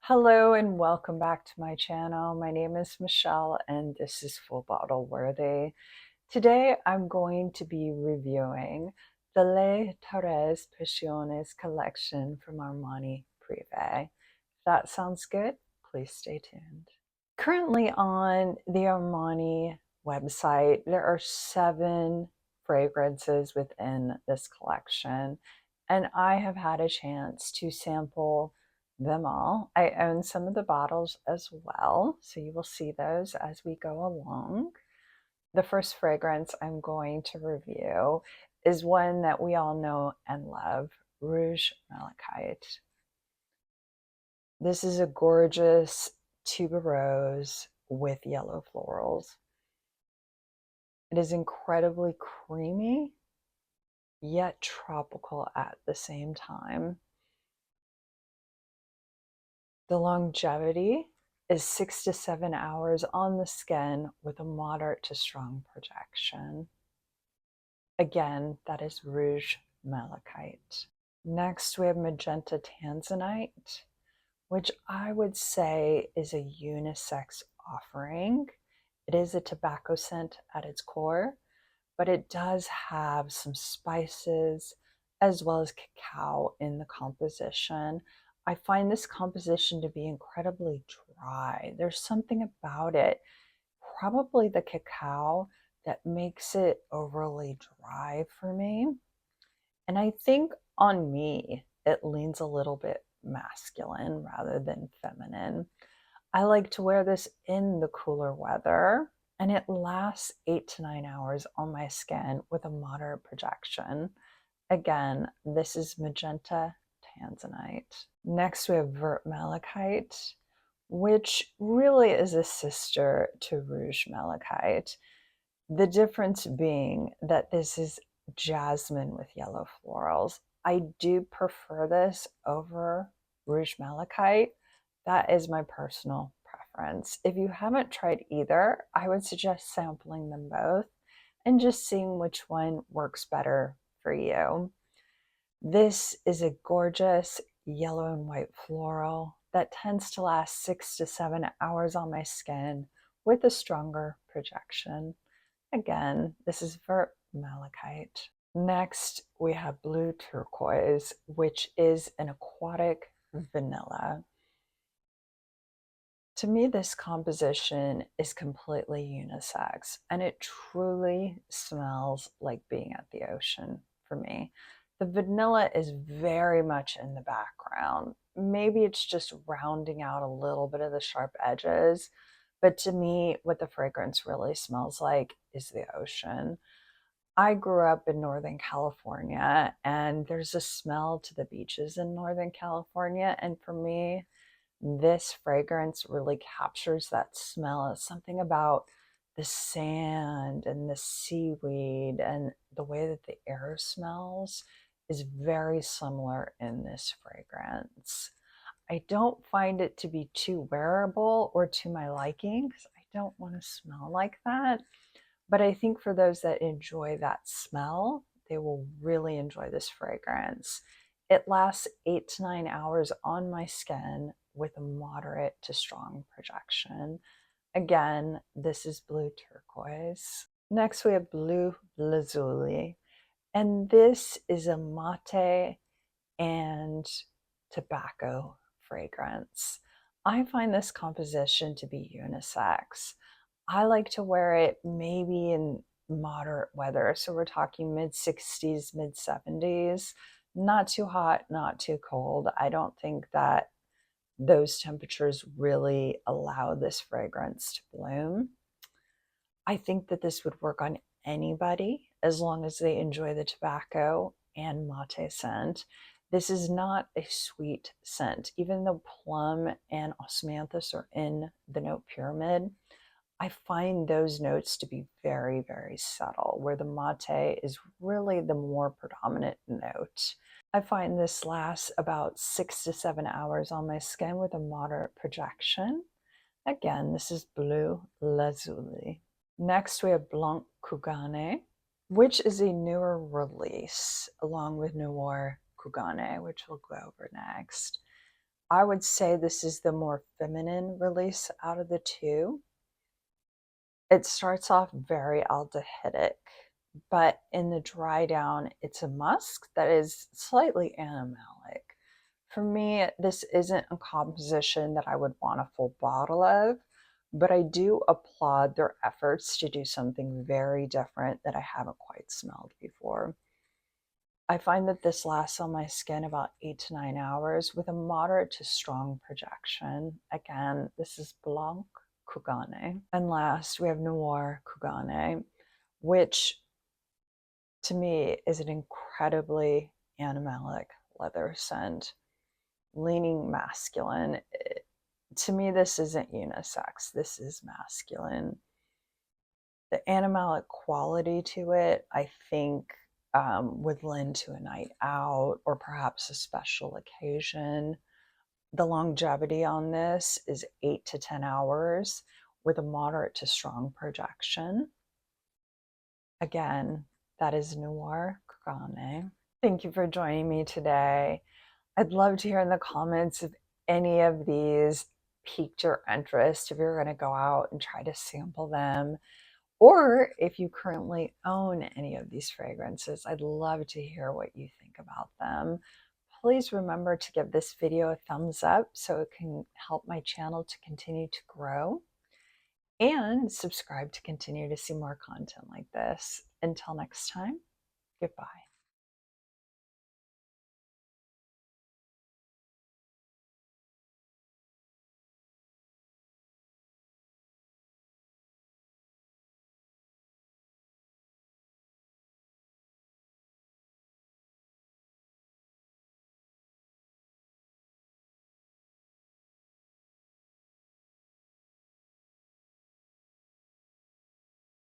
Hello and welcome back to my channel. My name is Michelle and this is Full Bottle Worthy. Today I'm going to be reviewing the Les Terres Precieuses collection from Armani Prive. If that sounds good, please stay tuned. Currently on the Armani website, there are 7 fragrances within this collection, and I have had a chance to sample them all. I own some of the bottles as well, so you will see those as we go along. The first fragrance I'm going to review is one that we all know and love, Rouge Malachite. This is a gorgeous tuberose with yellow florals. It is incredibly creamy, yet tropical at the same time. The longevity is 6 to 7 hours on the skin with a moderate to strong projection. Again, that is Rouge Malachite. Next, we have Magenta Tanzanite, which I would say is a unisex offering. It is a tobacco scent at its core, but it does have some spices as well as cacao in the composition. I find this composition to be incredibly dry. There's something about it, probably the cacao, that makes it overly dry for me. And I think on me, it leans a little bit masculine rather than feminine. I like to wear this in the cooler weather, and it lasts 8 to 9 hours on my skin with a moderate projection. Again, this is Magenta Tanzanite. Next, we have Vert Malachite, which really is a sister to Rouge Malachite. The difference being that this is jasmine with yellow florals. I do prefer this over Rouge Malachite. That is my personal preference. If you haven't tried either, I would suggest sampling them both and just seeing which one works better for you. This is a gorgeous yellow and white floral that tends to last 6 to 7 hours on my skin with a stronger projection. Again, this is Vert Malachite. Next, we have Bleu Turquoise, which is an aquatic vanilla. To me, this composition is completely unisex, and it truly smells like being at the ocean for me. The vanilla is very much in the background. Maybe it's just rounding out a little bit of the sharp edges, but to me, what the fragrance really smells like is the ocean. I grew up in Northern California, and there's a smell to the beaches in Northern California, and for me, this fragrance really captures that smell. It's something about the sand and the seaweed and the way that the air smells is very similar in this fragrance. I don't find it to be too wearable or to my liking because I don't want to smell like that. But I think for those that enjoy that smell, they will really enjoy this fragrance. It lasts 8 to 9 hours on my skin with a moderate to strong projection. Again, this is Bleu Turquoise. Next, we have Bleu Lazuli, and this is a mate and tobacco fragrance. I find this composition to be unisex. I like to wear it maybe in moderate weather. So we're talking mid 60s, mid 70s, not too hot, not too cold. I don't think that those temperatures really allow this fragrance to bloom. I think that this would work on anybody as long as they enjoy the tobacco and mate scent. This is not a sweet scent. Even though plum and osmanthus are in the note pyramid, I find those notes to be very, very subtle, where the mate is really the more predominant note. I find this lasts about 6 to 7 hours on my skin with a moderate projection. Again, this is Bleu Lazuli. Next, we have Blanc Kogane, which is a newer release, along with Noir Kogane, which we'll go over next. I would say this is the more feminine release out of the two. It starts off very aldehydic, but in the dry down, it's a musk that is slightly animalic. For me, this isn't a composition that I would want a full bottle of, but I do applaud their efforts to do something very different that I haven't quite smelled before. I find that this lasts on my skin about 8 to 9 hours with a moderate to strong projection. Again, this is Blanc Kogane. And last, we have Noir Kogane, which to me is an incredibly animalic leather scent, leaning masculine. To me, this isn't unisex, this is masculine. The animalic quality to it, I think, would lend to a night out or perhaps a special occasion. The longevity on this is 8 to 10 hours with a moderate to strong projection. Again, that is Noir Kogane. Thank you for joining me today. I'd love to hear in the comments if any of these piqued your interest, if you're going to go out and try to sample them, or if you currently own any of these fragrances. I'd love to hear what you think about them. Please remember to give this video a thumbs up so it can help my channel to continue to grow, and subscribe to continue to see more content like this. Until next time, goodbye.